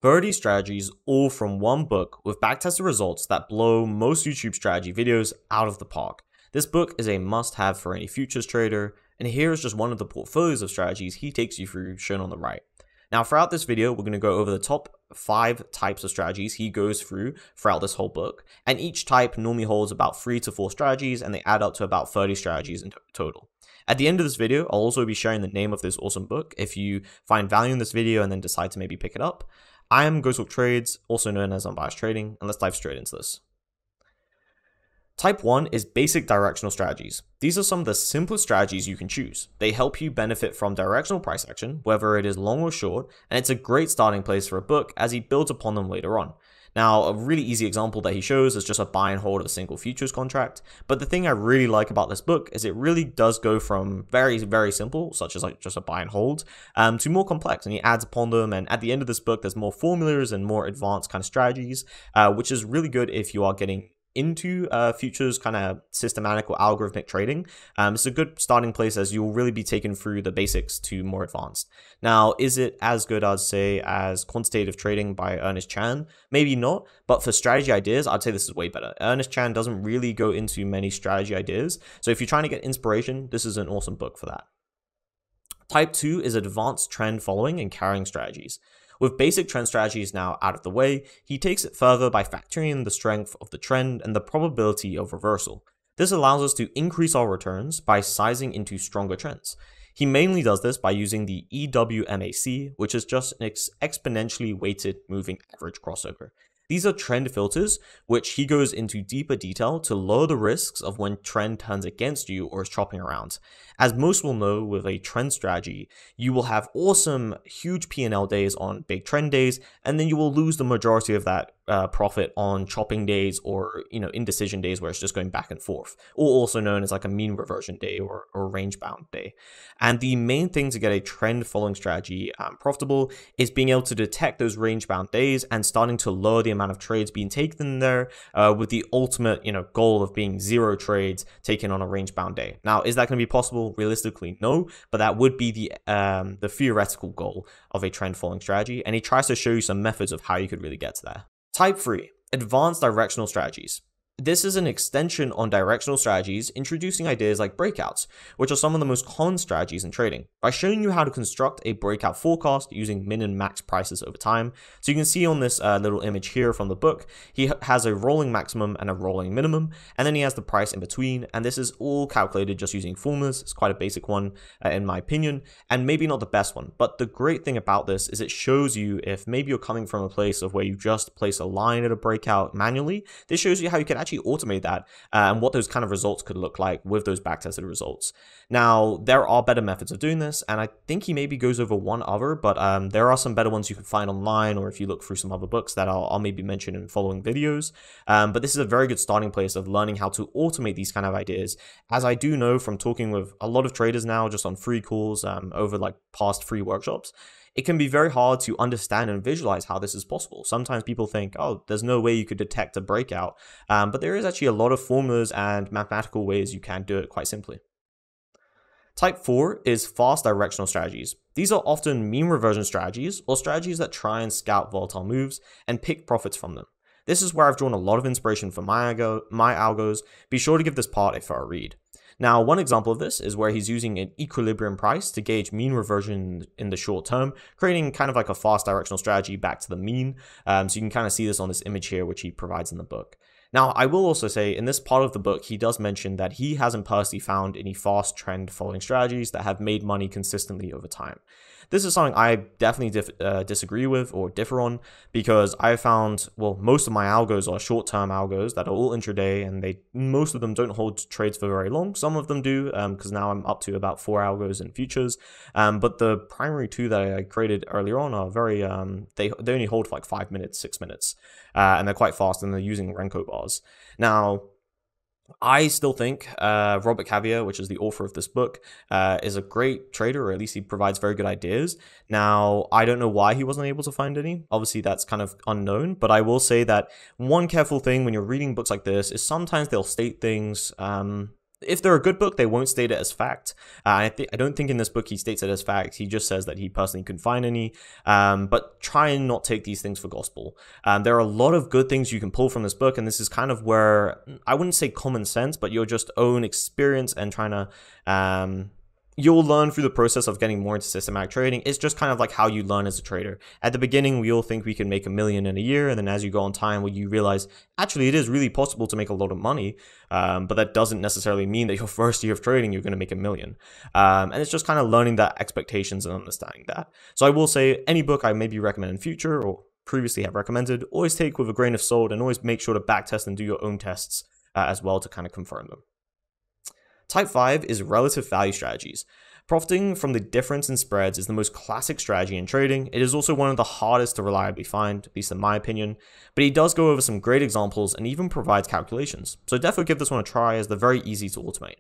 30 strategies all from one book with backtested results that blow most YouTube strategy videos out of the park. This book is a must-have for any futures trader, and here is just one of the portfolios of strategies he takes you through shown on the right. Now throughout this video, we're going to go over the top 5 types of strategies he goes through throughout this whole book, and each type normally holds about 3 to 4 strategies, and they add up to about 30 strategies in total. At the end of this video, I'll also be sharing the name of this awesome book if you find value in this video and then decide to maybe pick it up. I am Ghostwalk Trades, also known as Unbiased Trading, and let's dive straight into this. Type 1 is basic directional strategies. These are some of the simplest strategies you can choose. They help you benefit from directional price action, whether it is long or short, and it's a great starting place for a book as he builds upon them later on. Now, a really easy example that he shows is just a buy and hold of a single futures contract, but the thing I really like about this book is it really does go from very, very simple, such as like just a buy and hold, to more complex, and he adds upon them, and at the end of this book, there's more formulas and more advanced kind of strategies, which is really good if you are getting into futures kind of systematic or algorithmic trading. It's a good starting place as you'll really be taken through the basics to more advanced. Now, is it as good, I'd say, as Quantitative Trading by Ernest Chan? Maybe not, but for strategy ideas, I'd say this is way better. Ernest Chan doesn't really go into many strategy ideas, so if you're trying to get inspiration, this is an awesome book for that. Type 2 is advanced trend following and carrying strategies. With basic trend strategies now out of the way, he takes it further by factoring in the strength of the trend and the probability of reversal. This allows us to increase our returns by sizing into stronger trends. He mainly does this by using the EWMAC, which is just an exponentially weighted moving average crossover. These are trend filters, which he goes into deeper detail to lower the risks of when trend turns against you or is chopping around. As most will know, with a trend strategy, you will have awesome, huge P&L days on big trend days, and then you will lose the majority of that profit on chopping days or indecision days where it's just going back and forth, or also known as like a mean reversion day or range bound day. And the main thing to get a trend following strategy profitable is being able to detect those range bound days and starting to lower the amount of trades being taken there, with the ultimate goal of being 0 trades taken on a range bound day. Now, is that going to be possible? Realistically, no, but that would be the theoretical goal of a trend following strategy, and he tries to show you some methods of how you could really get to there. Type 3, advanced directional strategies. This is an extension on directional strategies, introducing ideas like breakouts, which are some of the most common strategies in trading, by showing you how to construct a breakout forecast using min and max prices over time. So you can see on this little image here from the book, he has a rolling maximum and a rolling minimum, and then he has the price in between, and this is all calculated just using formulas. It's quite a basic one in my opinion, and maybe not the best one, but the great thing about this is it shows you if maybe you're coming from a place of where you just place a line at a breakout manually. This shows you how you can actually automate that and what those kind of results could look like with those backtested results. Now, there are better methods of doing this, and I think he maybe goes over one other, but there are some better ones you can find online, or if you look through some other books that I'll maybe mention in following videos. But this is a very good starting place of learning how to automate these kind of ideas, as I do know from talking with a lot of traders now just on free calls over like past free workshops. It can be very hard to understand and visualize how this is possible. Sometimes people think, oh, there's no way you could detect a breakout, but there is actually a lot of formulas and mathematical ways you can do it quite simply. Type 4 is fast directional strategies. These are often mean reversion strategies, or strategies that try and scout volatile moves and pick profits from them. This is where I've drawn a lot of inspiration for my algos. Be sure to give this part a thorough read. Now, one example of this is where he's using an equilibrium price to gauge mean reversion in the short term, creating kind of like a fast directional strategy back to the mean. So you can kind of see this on this image here, which he provides in the book. Now, I will also say in this part of the book, he does mention that he hasn't personally found any fast trend following strategies that have made money consistently over time. This is something I definitely disagree with or differ on, because I found, well, most of my algos are short-term algos that are all intraday, and most of them don't hold trades for very long. Some of them do, because now I'm up to about 4 algos in futures. But the primary 2 that I created earlier on are very, they only hold for like 5 minutes, 6 minutes, and they're quite fast, and they're using Renko bars. Now, I still think Robert Carver, which is the author of this book, is a great trader, or at least he provides very good ideas. Now, I don't know why he wasn't able to find any. Obviously, that's kind of unknown, but I will say that one careful thing when you're reading books like this is sometimes they'll state things If they're a good book, they won't state it as fact. I don't think in this book he states it as fact. He just says that he personally couldn't find any. But try and not take these things for gospel. There are a lot of good things you can pull from this book, and this is kind of where I wouldn't say common sense, but your just own experience and trying to you'll learn through the process of getting more into systematic trading. It's just kind of like how you learn as a trader. At the beginning, we all think we can make $1 million in a year, and then as you go on time, well, you realize actually it is really possible to make a lot of money, but that doesn't necessarily mean that your first year of trading you're going to make $1 million. And it's just kind of learning that expectations and understanding that. So I will say any book I maybe recommend in future or previously have recommended, always take with a grain of salt and always make sure to backtest and do your own tests as well to kind of confirm them. Type 5 is relative value strategies. Profiting from the difference in spreads is the most classic strategy in trading. It is also one of the hardest to reliably find, at least in my opinion, but he does go over some great examples and even provides calculations. So definitely give this one a try as they're very easy to automate.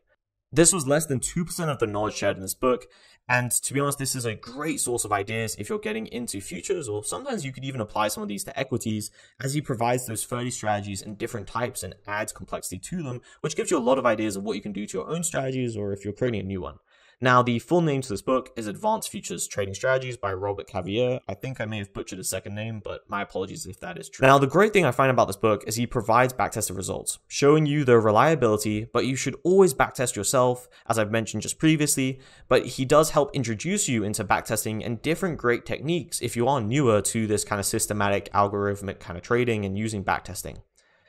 This was less than 2% of the knowledge shared in this book, and to be honest, this is a great source of ideas if you're getting into futures, or sometimes you could even apply some of these to equities, as he provides those 30 strategies in different types and adds complexity to them, which gives you a lot of ideas of what you can do to your own strategies or if you're creating a new one. Now, the full name to this book is Advanced Futures Trading Strategies by Robert Carver. I think I may have butchered his second name, but my apologies if that is true. Now, the great thing I find about this book is he provides backtested results, showing you their reliability, but you should always backtest yourself, as I've mentioned just previously, but he does help introduce you into backtesting and different great techniques if you are newer to this kind of systematic algorithmic kind of trading and using backtesting.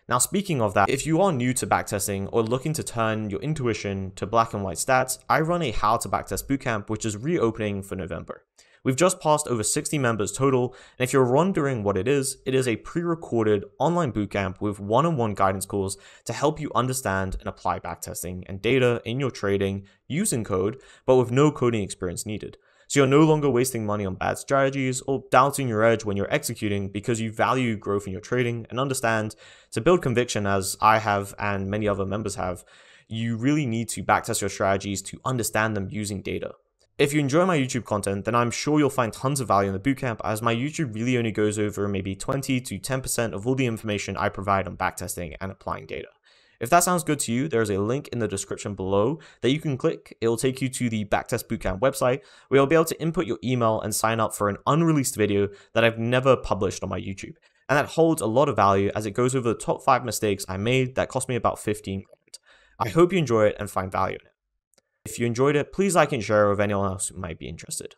Now, speaking of that, if you are new to backtesting or looking to turn your intuition to black and white stats, I run a How to Backtest Bootcamp, which is reopening for November. We've just passed over 60 members total, and if you're wondering what it is a pre-recorded online bootcamp with one-on-one guidance calls to help you understand and apply backtesting and data in your trading using code, but with no coding experience needed. So you're no longer wasting money on bad strategies or doubting your edge when you're executing because you value growth in your trading and understand to build conviction, as I have and many other members have, you really need to backtest your strategies to understand them using data. If you enjoy my YouTube content, then I'm sure you'll find tons of value in the bootcamp, as my YouTube really only goes over maybe 20 to 10% of all the information I provide on backtesting and applying data. If that sounds good to you, there's a link in the description below that you can click. It will take you to the Backtest Bootcamp website, where you'll be able to input your email and sign up for an unreleased video that I've never published on my YouTube. And that holds a lot of value as it goes over the top 5 mistakes I made that cost me about 15 grand. I hope you enjoy it and find value in it. If you enjoyed it, please like and share with anyone else who might be interested.